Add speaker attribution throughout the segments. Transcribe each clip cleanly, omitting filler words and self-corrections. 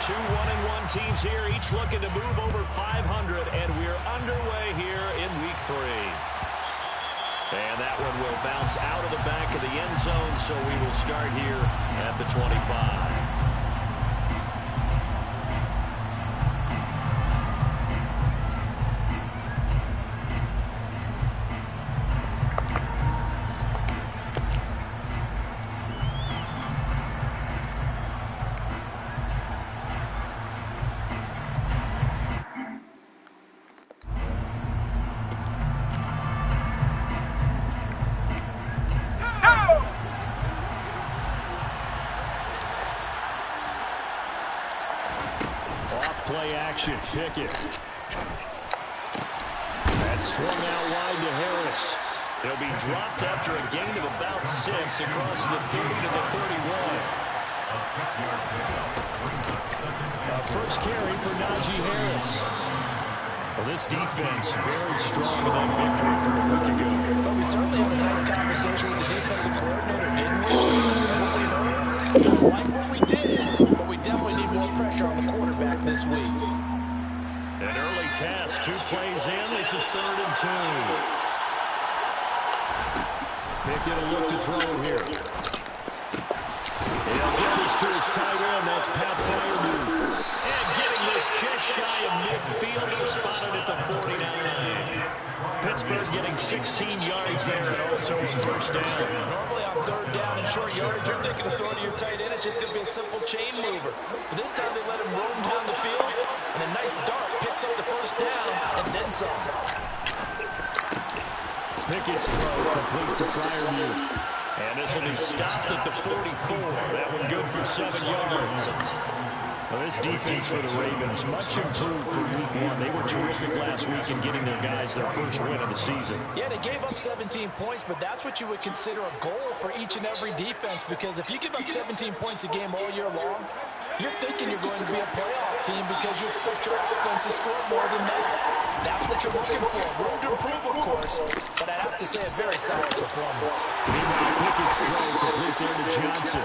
Speaker 1: Two 1-1 teams here, each looking to move over 500, and we're underway here in week 3. And that one will bounce out of the back of the end zone, so we will start here at the 25.
Speaker 2: Play action, Pickett. That's swung out wide to Harris.
Speaker 1: He'll be dropped after a gain of about 6 across the 30 to the 31.
Speaker 2: First carry for Najee Harris. Well, this defense very strong in that victory from a week ago.
Speaker 3: Well, we certainly had a nice conversation with the defensive coordinator, didn't we? And what we heard, I like what we did, but we definitely need more pressure on the quarterback this week.
Speaker 1: An early task, 2 plays in. This is 3rd and 2.
Speaker 2: Pickett will look to throw here.
Speaker 1: He'll get this to his tight end. That's Pat Freiermuth. And getting this just shy of midfield. He's spotted at the 49. Pittsburgh getting 16 yards there and also a first down.
Speaker 3: Normally on 3rd down and short yardage, you're thinking of throwing to your tight end. It's just going to be a simple chain mover. But this time they let him roam down the field, and a nice dart picks up the first down and then some.
Speaker 2: Pickett's throw complete to Freiermuth.
Speaker 1: And this will be stopped at the 44. That one good for 7 yards.
Speaker 2: Well, this defense for the Ravens, much improved from week 1. They were terrific last week in getting their guys their first win of the season.
Speaker 3: Yeah, they gave up 17 points, but that's what you would consider a goal for each and every defense, because if you give up 17 points a game all year long, you're thinking you're going to be a playoff team because you expect your offense to score more than that. That's what you're looking for. Room to improve, of course, but I'd have to say a very solid performance.
Speaker 2: Meanwhile, Pickett's throw complete there to Johnson.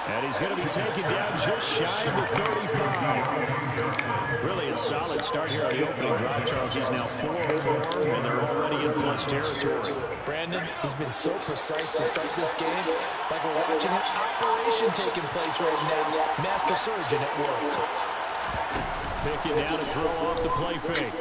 Speaker 2: And he's going to be taken down just shy of the 35. Really a solid start here on the opening drive, Charles. He's now 4 of 4, and they're already in plus territory.
Speaker 3: Brandon, he's been so precise to start this game. Like we're watching an operation taking place right now. Master surgeon at work.
Speaker 2: Pickett down to throw off the play fake.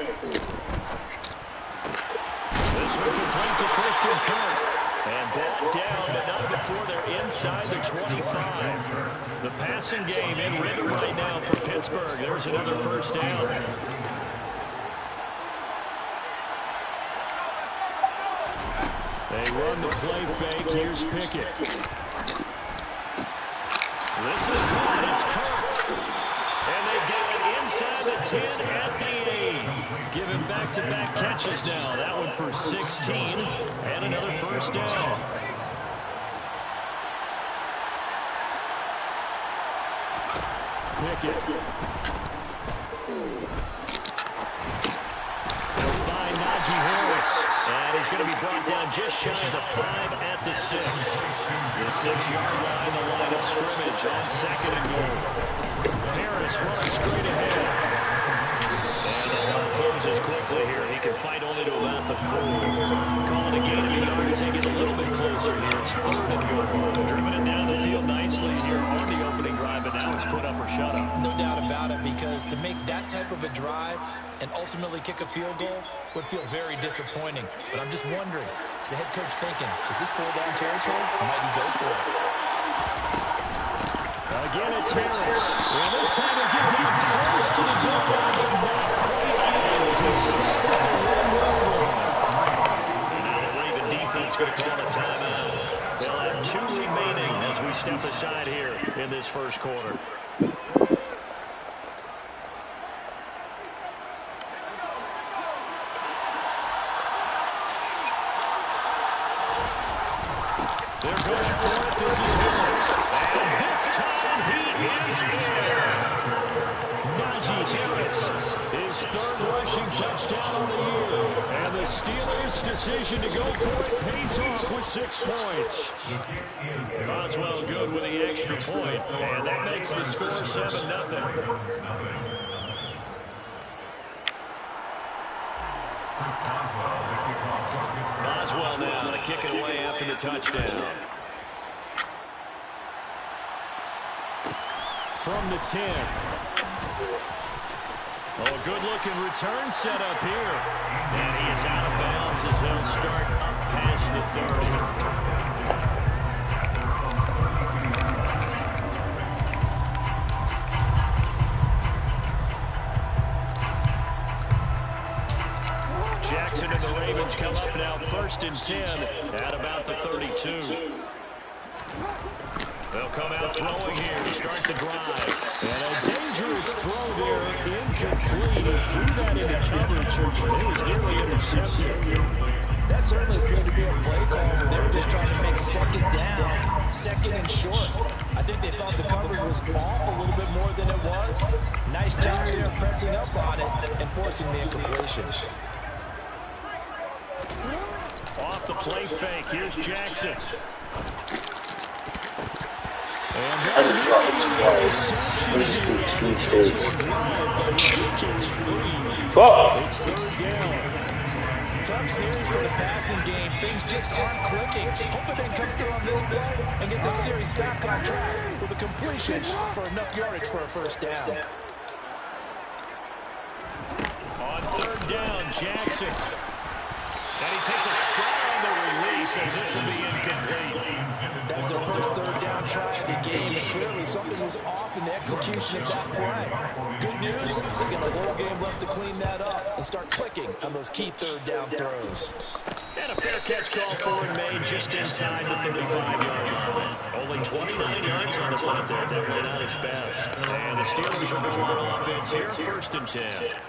Speaker 1: This one complete to Christian Kirk. And brought down, but not before they're inside the 25. The passing game in rhythm right now for Pittsburgh. There's another first down.
Speaker 2: They run the play fake. Here's Pickett.
Speaker 1: This is caught. It's Kirk. And they get it inside the 10 at the 8. Giving back-to-back catches now. That one for 16. And another first down.
Speaker 2: Pickett.
Speaker 1: They'll find Najee Harris. And he's going to be brought down just shy of the 5 at the 6. The 6-yard line, the line of scrimmage on 2nd and goal. Harris running straight ahead. And the run closes quickly here. He can fight only to about the 4. Calling a gain of yards. They get a little bit closer here. It's 3rd and goal. Driven it down the field nicely here on the opening drive, but now it's put up or shut up.
Speaker 3: No doubt about it, because to make that type of a drive and ultimately kick a field goal would feel very disappointing. But I'm just wondering, is the head coach thinking, is this 4-down territory, or might he go for it?
Speaker 1: Again, it's Harris. And this time they get down close to the goal line, but not quite as he stopped at the 1-yard line. And now the Raven defense going to call a timeout. They'll have 2 remaining as we step aside here in this first quarter. They're going for it. This is Harris. And this time he is in. Najee Harris, his 3rd rushing touchdown on the year. And the Steelers' decision to go for it pays
Speaker 2: leads off with 6 points.
Speaker 1: Boswell good with the extra point, and that makes the score 7-0. Boswell now to kick it away after the touchdown.
Speaker 2: From the 10. Oh, a good-looking return set up here.
Speaker 1: And he is out of bounds as they'll start up past the 30. Jackson and the Ravens come up now 1st and 10 at about the 32. They'll come out throwing here to start the drive.
Speaker 2: And a dangerous throw there, incomplete. He threw that into coverage, and it was nearly intercepted.
Speaker 3: That certainly appeared to be a play call where they were just trying to make 2nd down, 2nd and short. I think they thought the coverage was off a little bit more than it was. Nice job there pressing up on it and forcing the incompletion.
Speaker 1: Off the play fake, here's Jackson.
Speaker 4: I just thought it was wrong. We just did 2 mistakes. Fuck!
Speaker 2: It's 3rd down.
Speaker 3: Tough series for the passing game. Things just aren't clicking. Hoping they can come through on this play and get this series back on track with a completion for enough yardage for a 1st down.
Speaker 1: On 3rd down, Jackson. And he takes a shot on the release as this will be incomplete.
Speaker 3: That was their first 3rd down try of the game, and clearly something was off in the execution of that play. Good news, they got a whole game left to clean that up and start clicking on those key 3rd down throws.
Speaker 1: And a fair catch call for and made just inside the 35-yard line. Only 29 yards on the punt there, definitely not his best. And the Steelers are going on offense here, 1st and 10.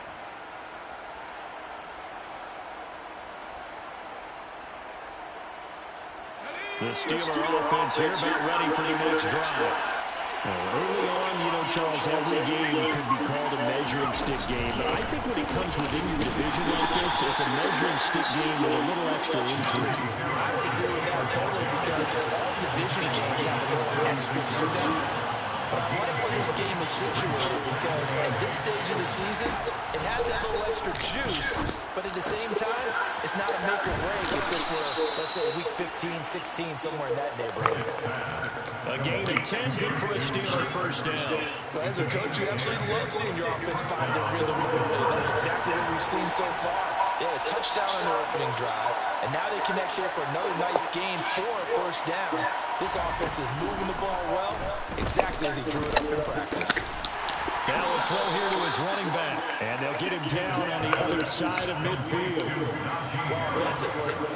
Speaker 1: The Steeler offense here about ready for the next drive.
Speaker 2: Early on, Charles, every game could be called a measuring stick game. But I think when it comes within your division like this, it's a measuring stick game with a little extra into it.
Speaker 3: I would agree with that totally because all division games have a little extra to them. But I like where this game is situated because at this stage of the season, it has that little extra juice, but at the same time, it's not a make or break if this were, let's say, week 15, 16, somewhere in that neighborhood.
Speaker 1: A gain of 10, good for a Steeler 1st down.
Speaker 3: Well, as a coach, you absolutely love seeing your offense find their rhythm and play. That's exactly what we've seen so far. They had a touchdown on their opening drive, and now they connect here for another nice gain for a 1st down. This offense is moving the ball well, exactly as he drew it up in practice.
Speaker 2: Now a throw here to his running back, and they'll get him down on the other side of midfield.
Speaker 3: Well,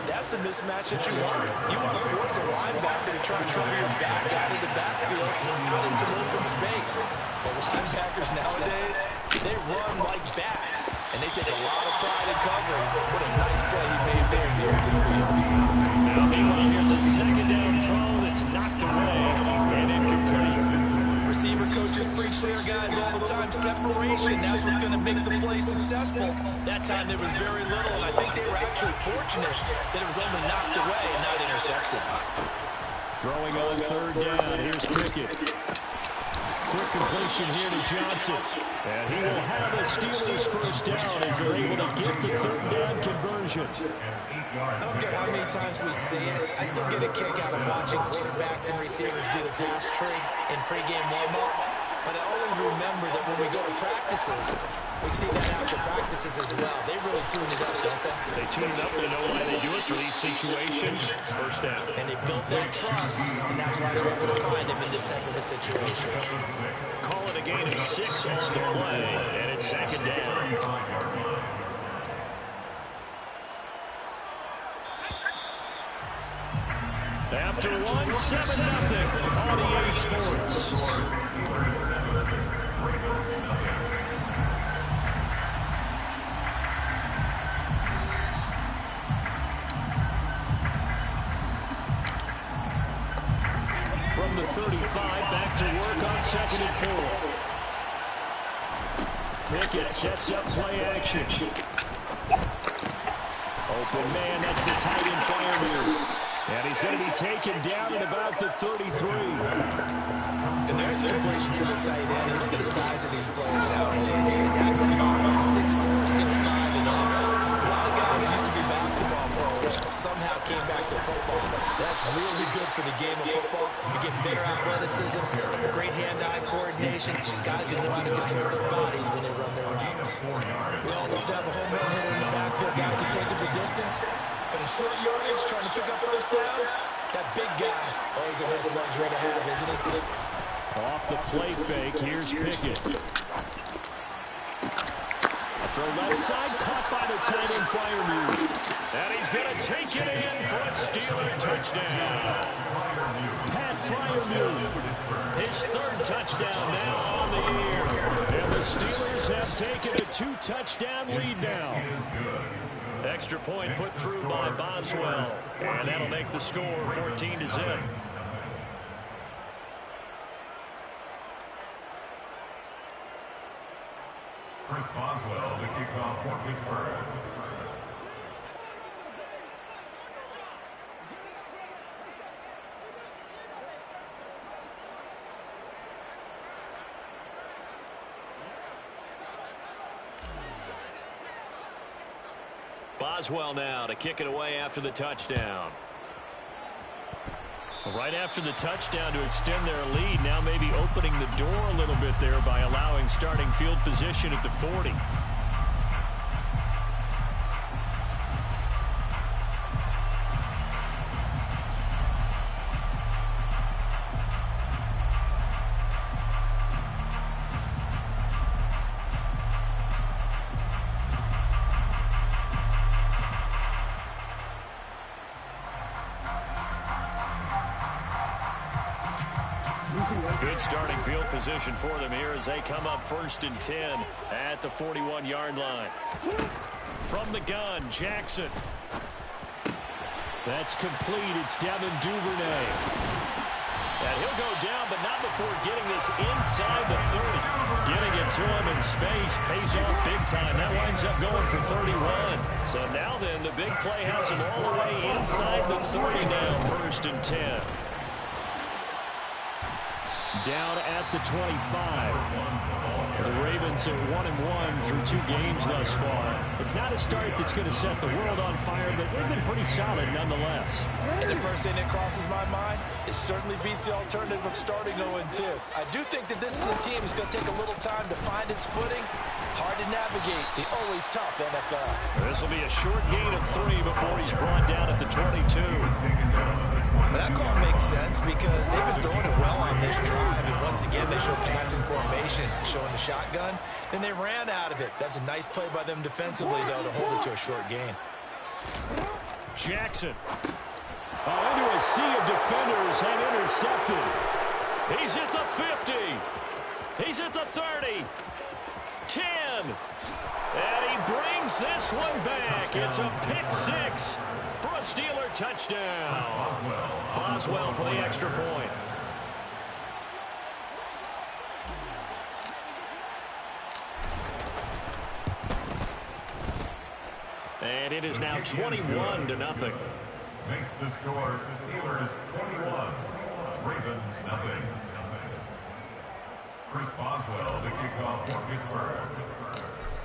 Speaker 3: that's the mismatch that you want. You want to force a linebacker to try and trouble your back out of the backfield, out in some open space. But linebackers nowadays, they run like backs, and they take a lot of pride in covering. What a nice play he made there in the open field.
Speaker 1: Now, meanwhile, here's a 2nd down throw that's knocked away and incomplete.
Speaker 3: Receiver coaches preach there, guys, all the time. Separation, that's what's going to make the play successful. That time there was very little, and I think they were actually fortunate that it was only knocked away and not intercepted.
Speaker 2: Throwing on 3rd down, here's Pickett. Quick completion here to Johnson. And he will have a Steelers 1st down as they're able to get the 3rd down conversion.
Speaker 3: I don't care how many times we see it. I still get a kick out of watching quarterbacks and receivers do the pass tree in pregame warm-up. But I always remember that when we go to practices, we see that after practices as well. They really tune it up, don't they?
Speaker 1: They tune it up. They know why they do it for these situations. 1st down.
Speaker 3: And they built that trust, and that's why they're able to find him in this type of a situation.
Speaker 1: Call it a gain of 6 on the play, and it's 2nd down. After 1, 7-0 on EA Sports.
Speaker 2: From the 35, back to work on 2nd and 4. Pickett sets up play action. Open man, that's the tight end Freiermuth. And he's going to be taken down at about the 33.
Speaker 3: And there's a completion to the tight end. And look at the size of these players nowadays. That's small, 6'4", 6'5", and up. A lot of guys used to be basketball players, somehow came back to football. That's really good for the game of football. You get better athleticism, great hand-eye coordination. Guys who know how to control their bodies when they run their routes. We all love to have a home run hitter in the backfield. Guy can take it the distance. But in short yardage, trying to pick up first downs, that big guy always a nice luxury to have, isn't it?
Speaker 2: Off the play fake, here's Pickett. Throw left side, caught by the tight end Freiermuth.
Speaker 1: And he's going to take it in for a Steeler touchdown.
Speaker 2: Pat Freiermuth.
Speaker 1: His third touchdown now on the year.
Speaker 2: And the Steelers have taken a 2-touchdown lead now.
Speaker 1: Extra point put through by Boswell. And that'll make the score 14-0.
Speaker 5: Chris Boswell, the kickoff for Pittsburgh.
Speaker 1: Boswell now to kick it away after the touchdown.
Speaker 2: Right after the touchdown to extend their lead, now maybe opening the door a little bit there by allowing starting field position at the 40.
Speaker 1: Good starting field position for them here as they come up 1st and 10 at the 41-yard line. From the gun, Jackson.
Speaker 2: That's complete. It's Devin Duvernay.
Speaker 1: And he'll go down, but not before getting this inside the 30. Getting it to him in space pays off big time. That winds up going for 31. So now then, the big play has him all the way inside the 30 now, 1st and 10.
Speaker 2: Down at the 25. The Ravens are 1-1 through 2 games thus far. It's not a start that's going to set the world on fire, but they've been pretty solid nonetheless.
Speaker 3: And the first thing that crosses my mind, it certainly beats the alternative of starting 0-2. I do think that this is a team that's going to take a little time to find its footing. Hard to navigate the always tough NFL.
Speaker 1: This will be a short gain of 3 before he's brought down at the 22.
Speaker 3: But that call makes sense because they've been throwing it well on this drive. And once again, they show passing formation, showing the shotgun. Then they ran out of it. That's a nice play by them defensively, though, to hold it to a short gain.
Speaker 2: Jackson. Into a sea of defenders and intercepted.
Speaker 1: He's at the 50. He's at the 30. 10. And he brings this one back. It's a pick 6 for a Steeler touchdown. Boswell for the extra point. And it is now 21-0.
Speaker 5: Makes the score Steelers 21, Ravens nothing. Chris Boswell, the kickoff for Pittsburgh.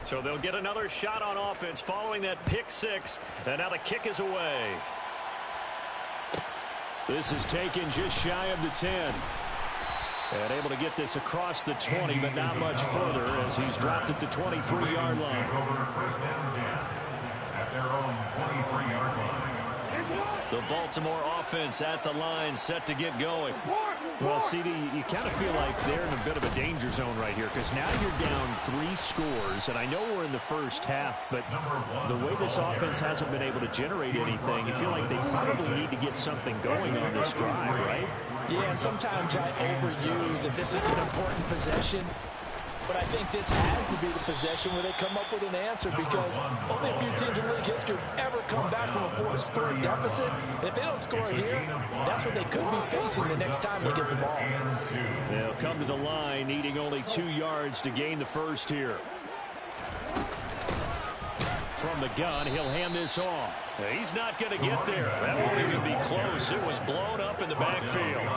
Speaker 1: So they'll get another shot on offense following that pick 6. And now the kick is away.
Speaker 2: This is taken just shy of the 10. And able to get this across the 20, but not much further as he's dropped at the 23-yard line.
Speaker 5: Over first and 10 at their own 23-yard line.
Speaker 1: The Baltimore offense at the line, set to get going.
Speaker 2: Well, CD, you kind of feel like they're in a bit of a danger zone right here because now you're down 3 scores, and I know we're in the first half, but the way this offense hasn't been able to generate anything, you feel like they probably need to get something going on this drive, right?
Speaker 3: Yeah, and sometimes I overuse if this is an important possession. But I think this has to be the possession where they come up with an answer because only a few teams in league history have ever come back from a 4-score deficit. And if they don't score here, that's what they could be facing the next time they get the ball.
Speaker 2: They'll come to the line needing only 2 yards to gain the first here. from the gun. He'll hand this off.
Speaker 1: He's not going to get there. That won't even be close. It was blown up in the backfield.
Speaker 5: A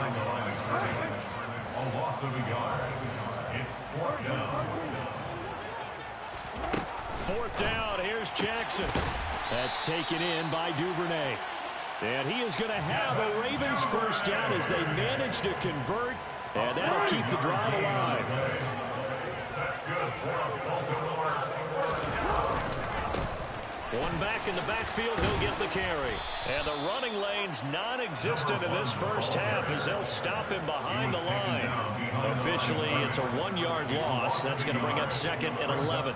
Speaker 5: loss of a yard. It's 4th down.
Speaker 1: 4th down. Here's Jackson.
Speaker 2: That's taken in by Duvernay. And he is going to have a Ravens first down as they manage to convert. And that'll keep the drive alive.
Speaker 5: That's good for Baltimore.
Speaker 1: One back in the backfield, he'll get the carry. And the running lane's non-existent in this first half as they'll stop him behind the line. Officially, it's a 1-yard loss. That's going to bring up 2nd and 11.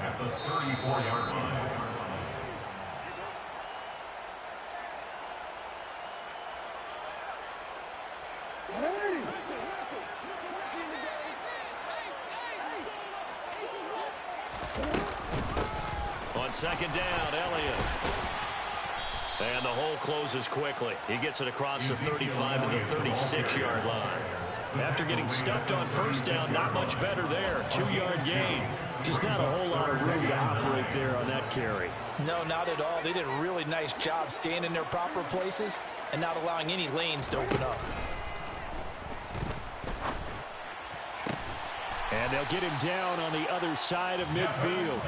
Speaker 5: At the 34-yard line.
Speaker 1: On 2nd down, Elliott. And the hole closes quickly. He gets it across the 35 and the 36-yard line. After getting stuffed on 1st down, not much better there. 2-yard gain.
Speaker 2: Just not a whole lot of room to operate there on that carry.
Speaker 3: No, not at all. They did a really nice job staying in their proper places and not allowing any lanes to open up.
Speaker 2: And they'll get him down on the other side of midfield.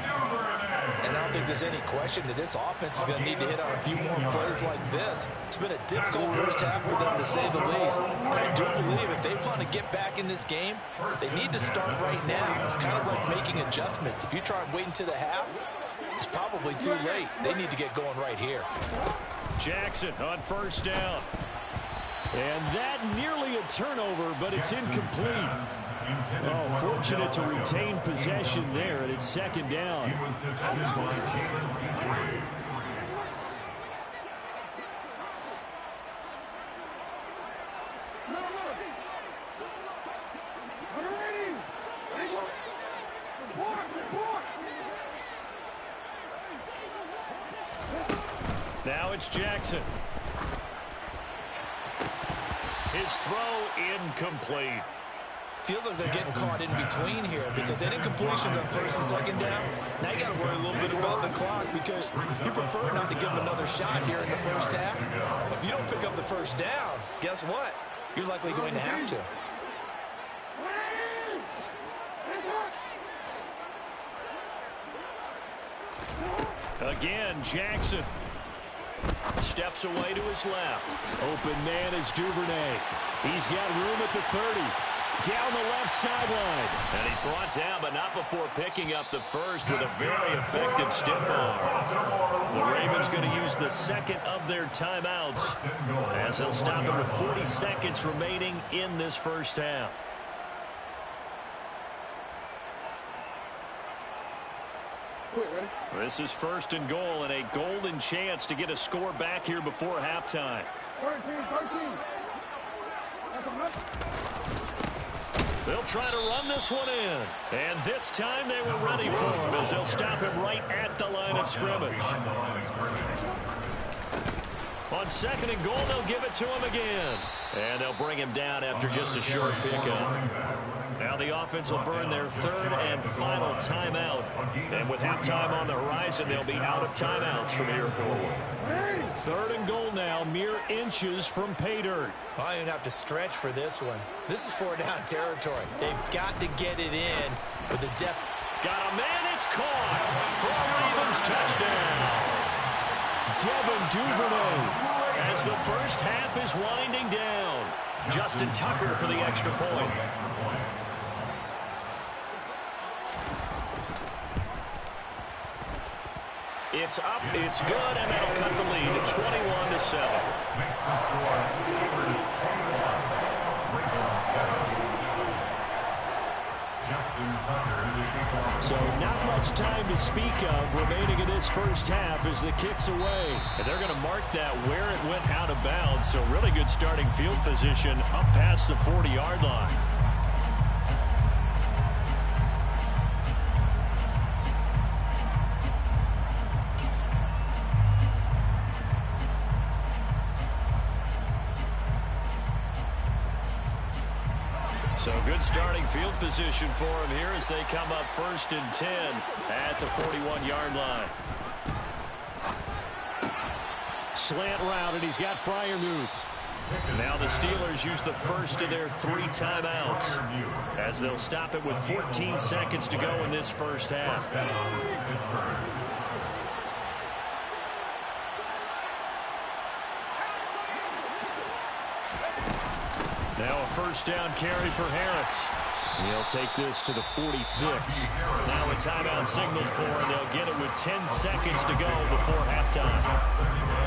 Speaker 3: And I don't think there's any question that this offense is going to need to hit on a few more plays like this. It's been a difficult first half for them, to say the least. And I do believe if they want to get back in this game, they need to start right now. It's kind of like making adjustments. If you try and wait until the half, it's probably too late. They need to get going right here.
Speaker 1: Jackson on 1st down.
Speaker 2: And that nearly a turnover, but it's incomplete. Oh, fortunate to retain possession there, and it's 2nd down.
Speaker 5: He was defended by Jalen Petrie.
Speaker 1: Now it's Jackson. His throw incomplete.
Speaker 3: Feels like they're getting caught in between here because they didn't completions on 1st and 2nd down. Now you got to worry a little bit about the clock because you prefer not to give them another shot here in the first half. But if you don't pick up the 1st down, guess what? You're likely going to have to.
Speaker 1: Again, Jackson steps away to his left.
Speaker 2: Open man is Duvernay. He's got room at the 30. Down the left sideline.
Speaker 1: And he's brought down, but not before picking up the first with a very effective stiff arm. The Ravens going to use the 2nd of their timeouts as they'll stop him with 40 seconds remaining in this first half. This is 1st and goal and a golden chance to get a score back here before halftime.
Speaker 6: 13.
Speaker 1: They'll try to run this one in. And this time they were ready for him as they'll stop him right at the line of scrimmage. On 2nd and goal, they'll give it to him again. And they'll bring him down after just a short pickup. Now the offense will burn their 3rd and final timeout. And with halftime on the horizon, they'll be out of timeouts from here forward.
Speaker 2: 3rd and goal now, mere inches from pay dirt.
Speaker 3: I don't even have to stretch for this one. This is 4-down territory. They've got to get it in with the depth.
Speaker 1: Got a man, it's caught for a Ravens touchdown.
Speaker 2: Devin Duvernay.
Speaker 1: As the first half is winding down, Justin Tucker for the extra point. It's up, it's good, and that'll cut the lead to 21-7.
Speaker 5: Makes the score Steelers 21, Ravens 7. Justin Tucker to the kickoff.
Speaker 2: So not much time to speak of remaining in this first half as the kick's away.
Speaker 1: And they're going to mark that where it went out of bounds, so really good starting field position up past the 40-yard line.
Speaker 2: So good starting field position for him here as they come up 1st and 10 at the 41-yard line. Slant route, and he's got Freiermuth. Now the Steelers use the first of their 3 timeouts as they'll stop it with 14 seconds to go in this first half. Now a first down carry for Harris. He'll take this to the 46. Now a timeout signaled for, and they'll get it with 10 seconds to go before halftime.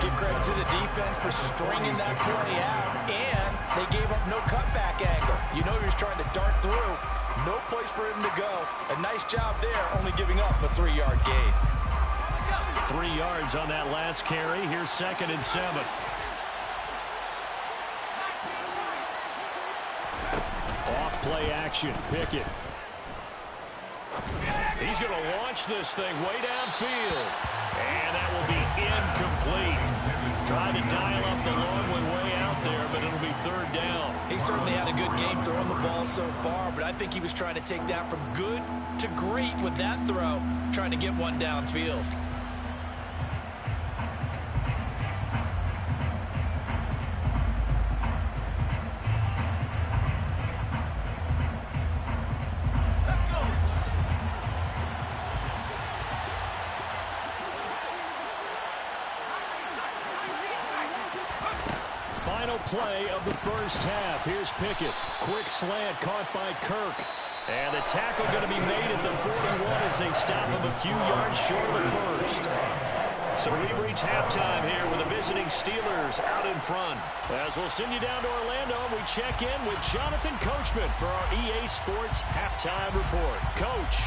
Speaker 3: Give credit to the defense for stringing that play out, and they gave up no cutback angle. You know he was trying to dart through. No place for him to go. A nice job there, only giving up a 3-yard gain.
Speaker 2: 3 yards on that last carry. Here's 2nd and 7. Off-play action. Pickett. He's going to launch this thing way downfield. And that will be incomplete. Trying to dial up the long one way out there, but it'll be 3rd down.
Speaker 3: He certainly had a good game throwing the ball so far, but I think he was trying to take that from good to great with that throw, trying to get one downfield.
Speaker 2: Final play of the first half. Here's Pickett. Quick slant caught by Kirk. And the tackle going to be made at the 41 as they stop him a few yards short of the first. So we've reached halftime here with the visiting Steelers out in front. As we'll send you down to Orlando, we check in with Jonathan Coachman for our EA Sports Halftime Report. Coach.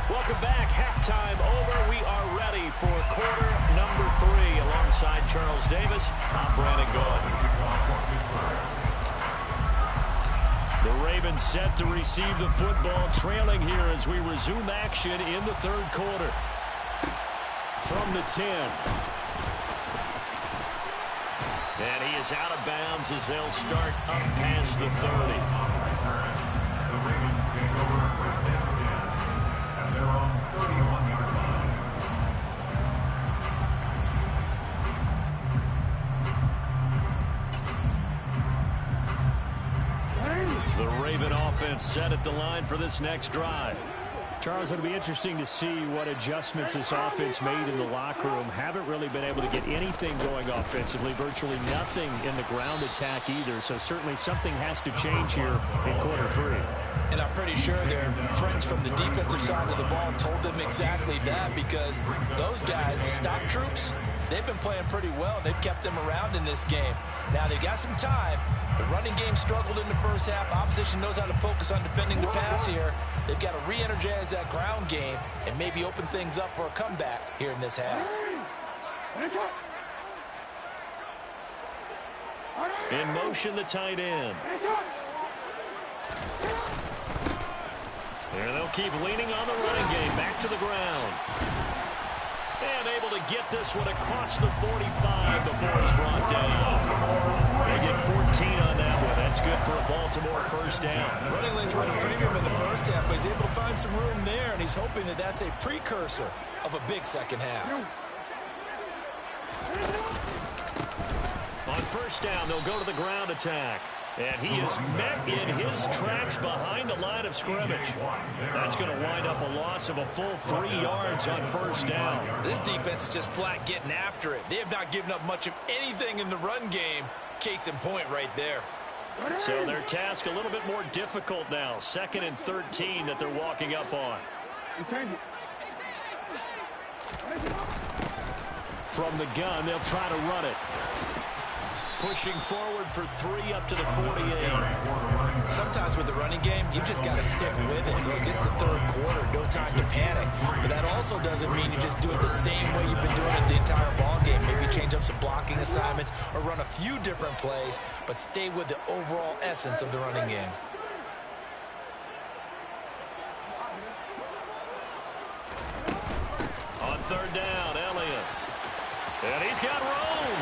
Speaker 2: Welcome back. Halftime over. We are ready for quarter number 3. Alongside Charles Davis, I'm Brandon Gaudin. The Ravens set to receive the football, trailing here as we resume action in the 3rd quarter. From the 10. And he is out of bounds as they'll start up past the 30.
Speaker 5: The Ravens take over 1st and 10. And they're on 31-yard line.
Speaker 2: The Raven offense set at the line for this next drive. Charles, it'll be interesting to see what adjustments this offense made in the locker room. Haven't really been able to get anything going offensively, virtually nothing in the ground attack either. So certainly something has to change here in quarter 3.
Speaker 3: And I'm pretty sure their friends from the defensive side of the ball told them exactly that, because those guys, the stock troops, they've been playing pretty well. They've kept them around in this game. Now they've got some time. The running game struggled in the first half. Opposition knows how to focus on defending the pass here. They've got to re-energize that ground game and maybe open things up for a comeback here in this half.
Speaker 2: In motion, the tight end. And they'll keep leaning on the running game. Back to the ground. And able to get this one across the 45 before he's brought down. They get 14 on that one. That's good for a Baltimore first down.
Speaker 3: Running lanes were at a premium in the first half, but he's able to find some room there, and he's hoping that that's a precursor of a big second half.
Speaker 2: On first down, they'll go to the ground attack. And he is met in his tracks behind the line of scrimmage. That's going to wind up a loss of a full 3 yards on first down.
Speaker 3: This defense is just flat getting after it. They have not given up much of anything in the run game. Case in point right there.
Speaker 2: So their task a little bit more difficult now. 2nd and 13 that they're walking up on. From the gun, they'll try to run it. Pushing forward for 3 up to the 48.
Speaker 3: Sometimes with the running game, you've just got to stick with it. Look, it's the 3rd quarter, no time to panic. But that also doesn't mean you just do it the same way you've been doing it the entire ball game. Maybe change up some blocking assignments or run a few different plays, but stay with the overall essence of the running game.
Speaker 2: On 3rd down, Elliott. And he's got room.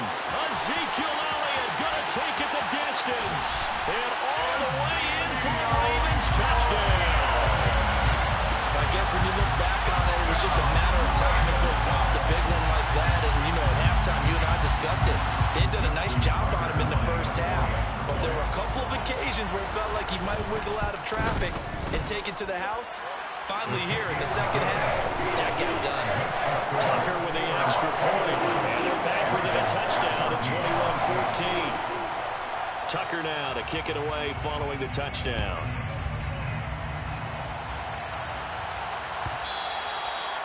Speaker 2: Ezekiel Elliott going to take it the distance. And all the way in for a Ravens touchdown.
Speaker 3: I guess when you look back on it, it was just a matter of time until it popped a big one like that. And, you know, at halftime, you and I discussed it. They'd done a nice job on him in the first half. But there were a couple of occasions where it felt like he might wiggle out of traffic and take it to the house. Finally here in the second half, that got done.
Speaker 2: Tucker with the extra point. And they're back within a touchdown at 21-14. Tucker now to kick it away following the touchdown.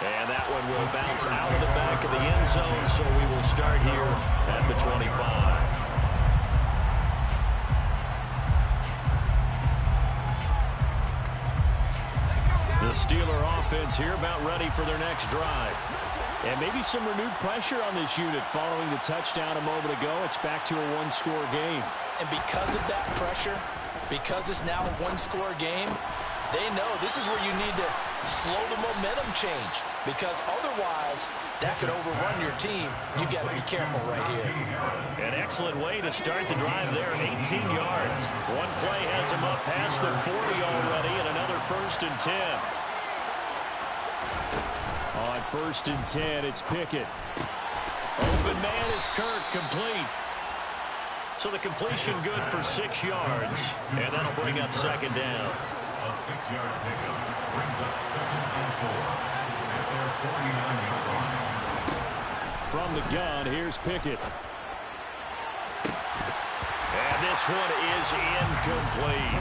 Speaker 2: And that one will bounce out of the back of the end zone, so we will start here at the 25. The Steeler offense here about ready for their next drive. And maybe some renewed pressure on this unit following the touchdown a moment ago. It's back to a one-score game.
Speaker 3: And because of that pressure, because it's now a one-score game, they know this is where you need to slow the momentum change. Because otherwise, that could overrun your team. You got to be careful right here.
Speaker 2: An excellent way to start the drive there, 18 yards. One play has him up past the 40 already, and another 1st and 10. On 1st and 10, it's Pickett. Open man is Kirk, complete. So the completion good for 6 yards, and that'll bring up 2nd down.
Speaker 5: A 6-yard pickup brings up 2nd and 4 at their 49-yard line.
Speaker 2: From the gun, here's Pickett. And this one is incomplete.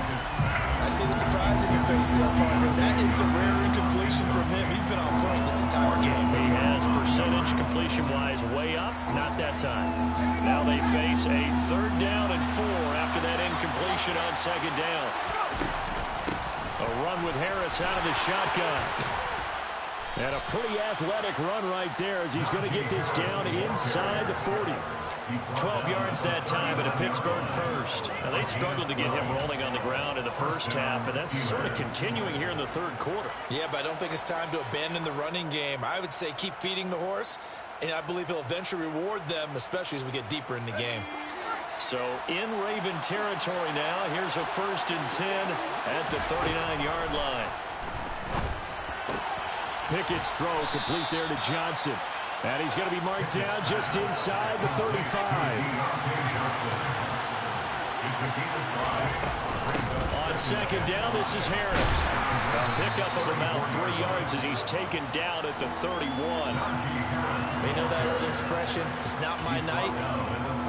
Speaker 3: I see the surprise in your face there, partner. That is a rare incompletion from him. He's been on point this entire game.
Speaker 2: He has percentage completion-wise way up. Not that time. Now they face a 3rd down and 4 after that incompletion on 2nd down. A run with Harris out of the shotgun. And a pretty athletic run right there as he's going to get this down inside the 40. 12 yards that time and a Pittsburgh first. Now they struggled to get him rolling on the ground in the first half, and that's sort of continuing here in the 3rd quarter.
Speaker 3: Yeah, but I don't think it's time to abandon the running game. I would say keep feeding the horse, and I believe he'll eventually reward them, especially as we get deeper in the game.
Speaker 2: So in Raven territory now, here's a 1st and 10 at the 39-yard line. Pickett's throw complete there to Johnson. And he's going to be marked down just inside the 35. On 2nd down, this is Harris. A pickup of about 3 yards as he's taken down at the 31.
Speaker 3: We know that old expression, it's not my night.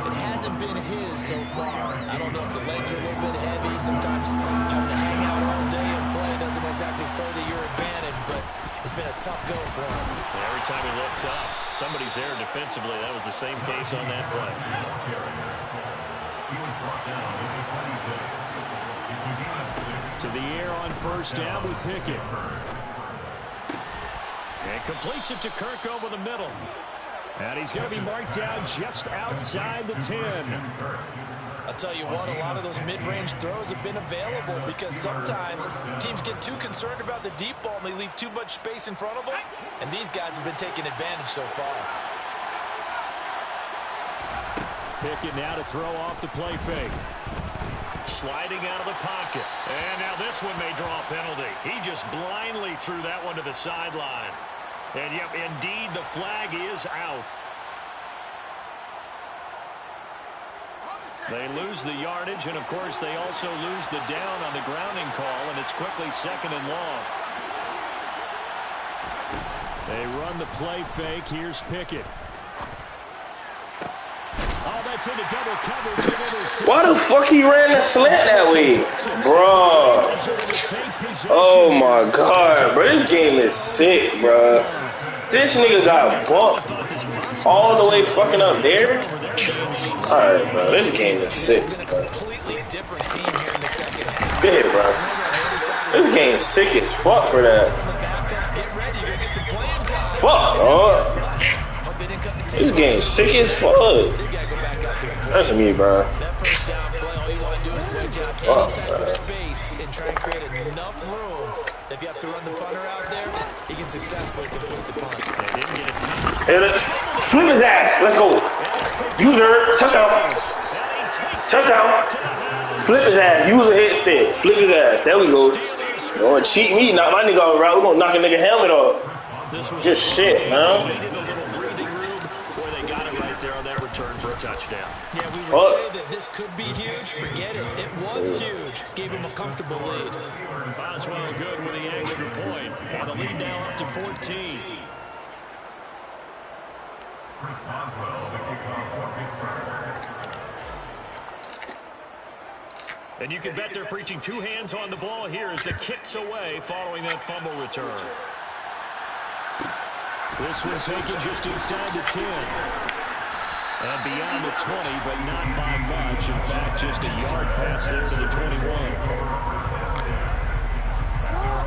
Speaker 3: It hasn't been his so far. I don't know if the legs are a little bit heavy. Sometimes having to hang out all day and play doesn't exactly play to your advantage, but it's been a tough go for him.
Speaker 2: And every time he looks up, somebody's there defensively. That was the same case on that play.
Speaker 5: He was brought down at the 26.
Speaker 2: To the air on 1st down with Pickett. And completes it to Kirk over the middle. And he's going to be marked down just outside the 10.
Speaker 3: I'll tell you what, a lot of those mid-range throws have been available because sometimes teams get too concerned about the deep ball and they leave too much space in front of them. And these guys have been taking advantage so far.
Speaker 2: Pickett now to throw off the play fake. Sliding out of the pocket. And now this one may draw a penalty. He just blindly threw that one to the sideline. And yep, indeed, the flag is out. They lose the yardage, and of course, they also lose the down on the grounding call, and it's quickly 2nd and long. They run the play fake. Here's Pickett. Oh, that's into double coverage.
Speaker 4: Why the fuck he ran the slant that way? Bro. Oh my god, bro. This game is sick, bro. This nigga got bumped all the way fucking up there. Alright, bro. This game is sick, bro. Yeah, bro. This game is sick as fuck for that. Fuck, bro. This game is sick as fuck. That's me, bro. Fuck, bro.
Speaker 3: If you have to run the punter out there, he can successfully complete the punt.
Speaker 4: Swing his ass. Let's go. User, touchdown. Touchdown. Flip his ass. Use a head stick. Flip his ass. There we go. You want to cheat me? Knock my nigga off, right? We're going to knock a nigga helmet off. Just shit, man.
Speaker 1: Needed a little breathing room. Boy, they got it right there on that return for a touchdown.
Speaker 3: Yeah, we would say that this could be huge. Forget it. It was huge. Gave him a comfortable lead.
Speaker 1: Boswell good with the extra point. And the lead now up to 14.
Speaker 5: Chris Boswell, the kickoff for Pittsburgh.
Speaker 1: And you can bet they're preaching two hands on the ball here as the kick's away following that fumble return.
Speaker 2: This one taken just inside the 10. And beyond the 20, but not by much. In fact, just a yard pass there to the 21.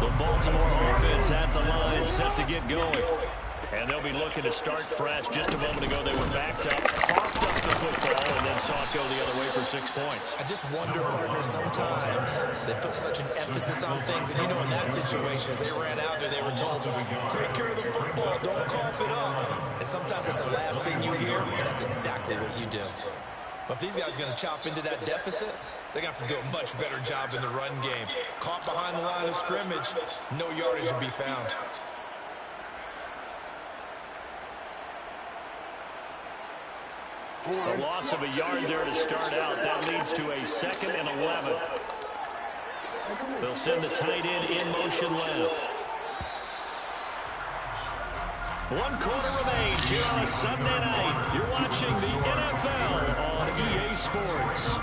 Speaker 1: The Baltimore offense at the line, set to get going. And they'll be looking to start fresh. Just a moment ago, they were backed up, coughed up the football, and then saw it go the other way for 6 points.
Speaker 3: I just wonder, partner, sometimes they put such an emphasis on things. And, you know, in that situation, as they ran out there, they were told, take care of the football, don't cough it up. And sometimes that's the last thing you hear, and that's exactly what you do. But if these guys are going to chop into that deficit, they're going to have to do a much better job in the run game. Caught behind the line of scrimmage, no yardage to be found.
Speaker 1: A loss of a yard there to start out. That leads to a 2nd and 11. They'll send the tight end in motion left. 1 quarter remains here on a Sunday night. You're watching the NFL on EA Sports.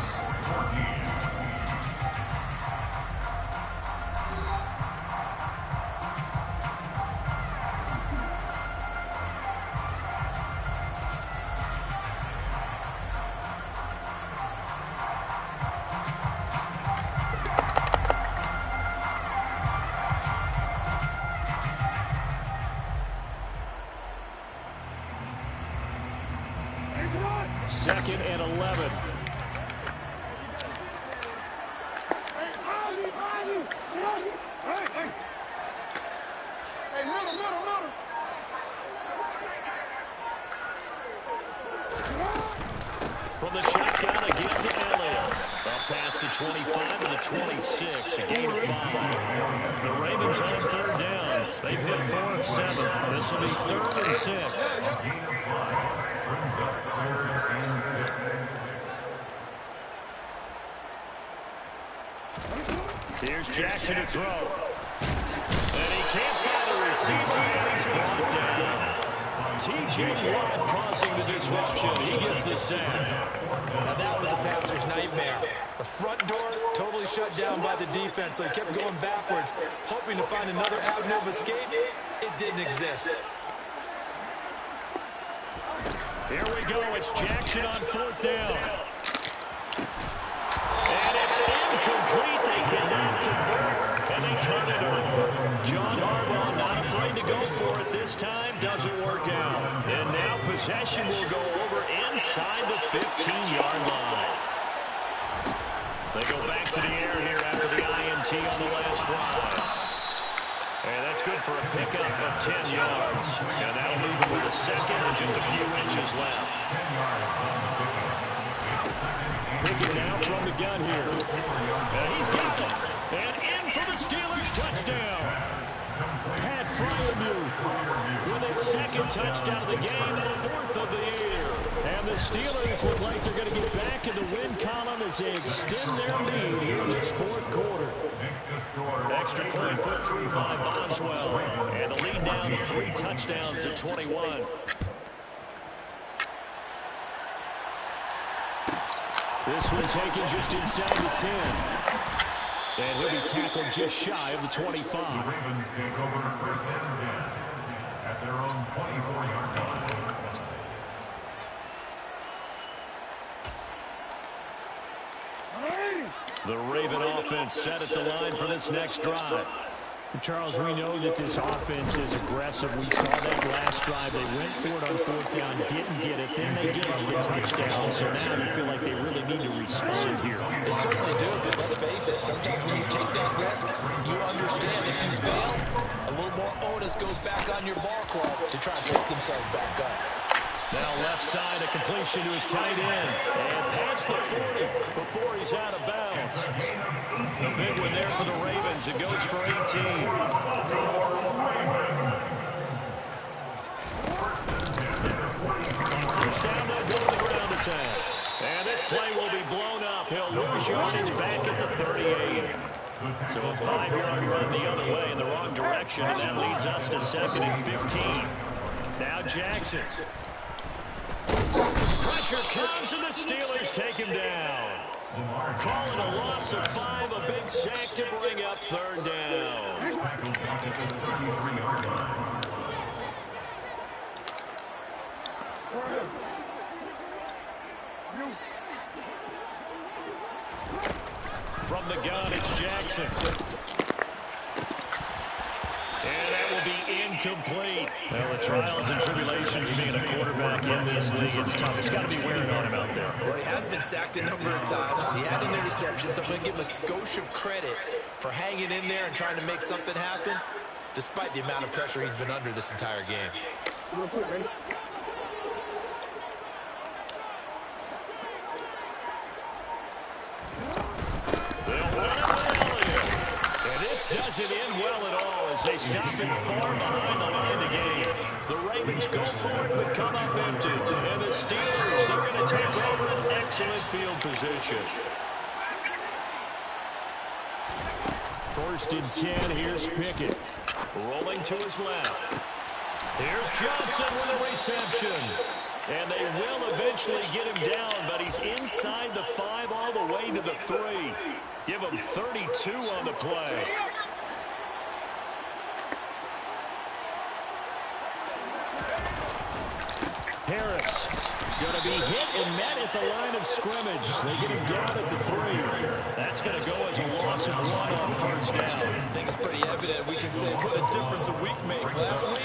Speaker 2: Second and 11.
Speaker 1: From the shotgun again to Elliott. Up past the 25 to the 26. A gain of 5. The Ravens on 3rd down. They've hit 4 of 7. This will be 3rd and 6. Here's Jackson to throw. And he can't find a receiver, and he's brought down. T.J. Watt causing the disruption. He gets the sack.
Speaker 3: Now that was a passer's nightmare. The front door totally shut down by the defense, so he kept going backwards, hoping to find another avenue of escape. It didn't exist.
Speaker 1: Here we go. It's Jackson on 4th down. And it's incomplete. They cannot convert. And they turn it over. John Harbaugh not afraid to go for it this time. Doesn't work out. And now possession will go over inside the 15-yard line. They go back to the air here after the INT on the last drive. And that's good for a pickup of 10 yards. And that'll leave him with a 2nd and just a few inches left.
Speaker 2: Picking now from the gun here.
Speaker 1: And he's got it. And in for the Steelers touchdown.
Speaker 2: Pat Fryermuth with its 2nd touchdown of the game, 4th of the year. And the Steelers look like they're going to get back in the win column as they extend their lead here in this 4th quarter.
Speaker 1: Extra point put through by Boswell. And the lead down to 3 touchdowns at 21.
Speaker 2: This one taken just inside the 10. And he'll be tackled just shy of the 25.
Speaker 5: The Ravens take over 1st and 10 at their own 24-yard line.
Speaker 1: The Raven offense set at the line for this next drive.
Speaker 2: Charles, we know that this offense is aggressive. We saw that last drive. They went for it on 4th down, didn't get it. Then they give up the touchdown. So now you feel like they really need to respond here.
Speaker 3: They certainly do, but let's face it. Sometimes when you take that risk, you understand if you fail, a little more onus goes back on your ball club to try and pick themselves back up.
Speaker 2: Now left side, a completion to his tight end. And past the 40 before he's out of bounds. A big one there for the Ravens. It goes for 18. On first down, they'll go to the ground attack. And this play will be blown up. He'll lose yardage back at the 38. So a 5-yard run the other way in the wrong direction, and that leads us to 2nd and 15. Now Jackson. Pressure comes, and the Steelers take him down. Calling a loss of 5, a big sack to bring up 3rd down. From the gun, it's Jackson. And that will be incomplete. Well, the trials and tribulations of being a quarterback in this league, it's tough. It's got to be wearing on him out there.
Speaker 3: Well, he has been sacked a number of times. He had an interception, so I'm going to give him a skosh of credit for hanging in there and trying to make something happen, despite the amount of pressure he's been under this entire game.
Speaker 2: Doesn't end well at all as they stop it far behind the line of the game. The Ravens go for it but come up empty. And the Steelers, they're going to take over an excellent field position. 1st and 10, here's Pickett. Rolling to his left. Here's Johnson with a reception. And they will eventually get him down, but he's inside the 5 all the way to the 3. Give him 32 on the play. Harris going to be hit and met at the line of scrimmage. They get him down at the 3. That's going to go as a loss of 1 on 1st down.
Speaker 3: I think it's pretty evident. We can say what a difference a week makes. Last week,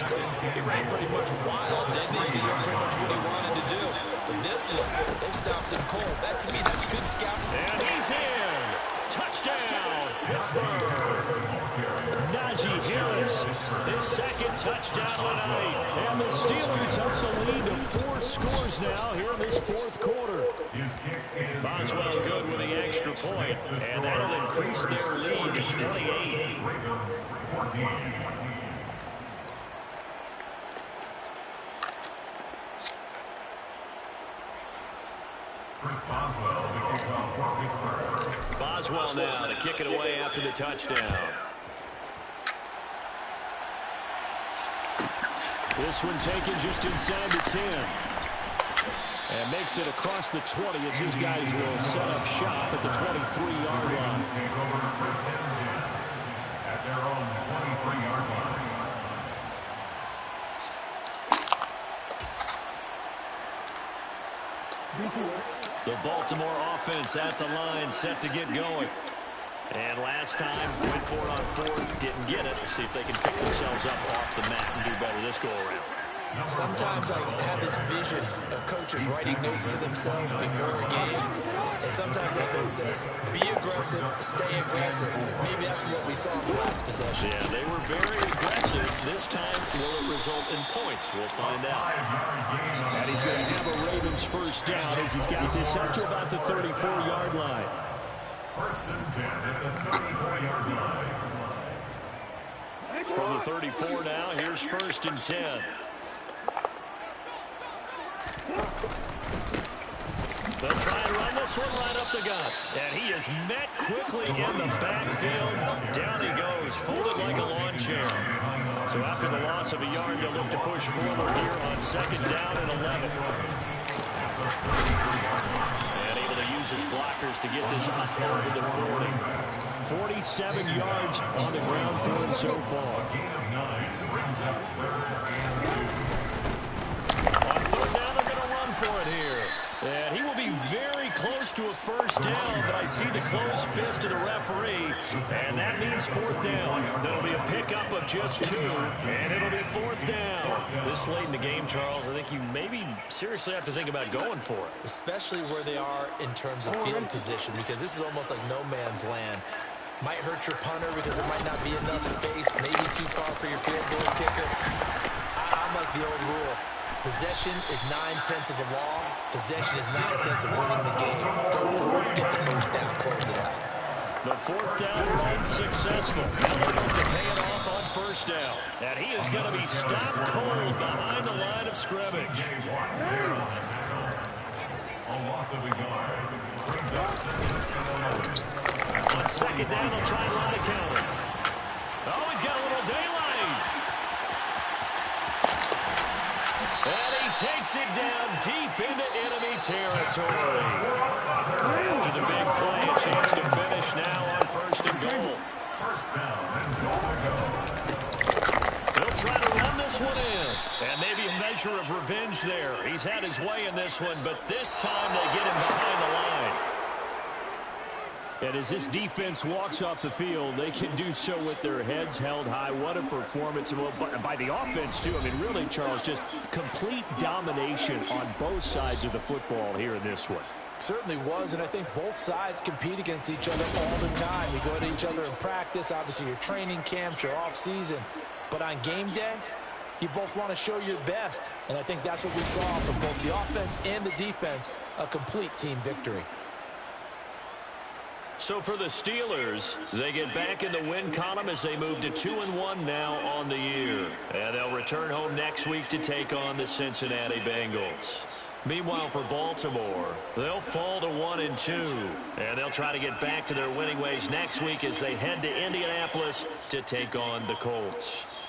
Speaker 3: he ran pretty much wild, didn't he? He did pretty much what he wanted to do. But this one, they stopped him cold. That, to me, that's good scouting.
Speaker 2: And he's in. Touchdown, Pittsburgh. Najee Harris, his 2nd touchdown tonight. And the Steelers up the lead to 4 scores now here in this 4th quarter. Boswell good with the extra point, and that'll increase their lead to 28. Boswell now to kick it away after the touchdown. This one taken just inside the 10. And makes it across the 20 as his guys will set up shop at the 23-yard line.
Speaker 5: At their own 23-yard line.
Speaker 2: The Baltimore offense at the line, set to get going. And last time, went for it on 4th, didn't get it. See if they can pick themselves up off the mat and do better this go-around.
Speaker 3: Sometimes I have this vision of coaches writing notes to themselves before a game. And sometimes that note says, be aggressive, stay aggressive. Maybe that's what we saw in the last possession.
Speaker 2: Yeah, they were very aggressive. This time, will it result in points? We'll find out. And he's going to have a Ravens 1st down as he's got this up to about the 34-yard line.
Speaker 5: 1st and 10 at the 34-yard line.
Speaker 2: From the 34 now, here's 1st and 10. They'll try and run this one right up the gut. And he is met quickly in the backfield. Down he goes, folded like a lawn chair. So after the loss of a yard, they'll look to push forward here on 2nd down and 11. And able to use his blockers to get this up over the 40. 47 yards on the ground for him so far. On 3rd down, they're going to run for it here. And he will be very close to a 1st down, but I see the closed fist of the referee, and that means 4th down. That'll be a pickup of just 2, and it'll be 4th down. This late in the game, Charles, I think you maybe seriously have to think about going for it.
Speaker 3: Especially where they are in terms of field position, because this is almost like no man's land. Might hurt your punter because there might not be enough space, maybe too far for your field goal kicker. I'm like the old rule. Possession is 9/10 of the law. Possession is 9/10 of winning the game. Go for it, get the first down, close it out.
Speaker 2: The fourth down run successful. Now they look to pay it off on first down. And he is going to be stopped cold behind the line of scrimmage. On second down, they'll try and run the counter. Oh, he's got a little daylight. And he takes it down deep into enemy territory. After the big play, a chance to finish now on first and goal. They'll try to run this one in. And maybe a measure of revenge there. He's had his way in this one, but this time they get him behind the line. And as this defense walks off the field, they can do so with their heads held high. What a performance by the offense, too. I mean, really, Charles, just complete domination on both sides of the football here in this one.
Speaker 3: Certainly was, and I think both sides compete against each other all the time. You go to each other in practice, obviously your training camps, your off-season. But on game day, you both want to show your best. And I think that's what we saw from both the offense and the defense, a complete team victory.
Speaker 2: So for the Steelers, they get back in the win column as they move to 2-1 now on the year. And they'll return home next week to take on the Cincinnati Bengals. Meanwhile, for Baltimore, they'll fall to 1-2. And they'll try to get back to their winning ways next week as they head to Indianapolis to take on the Colts.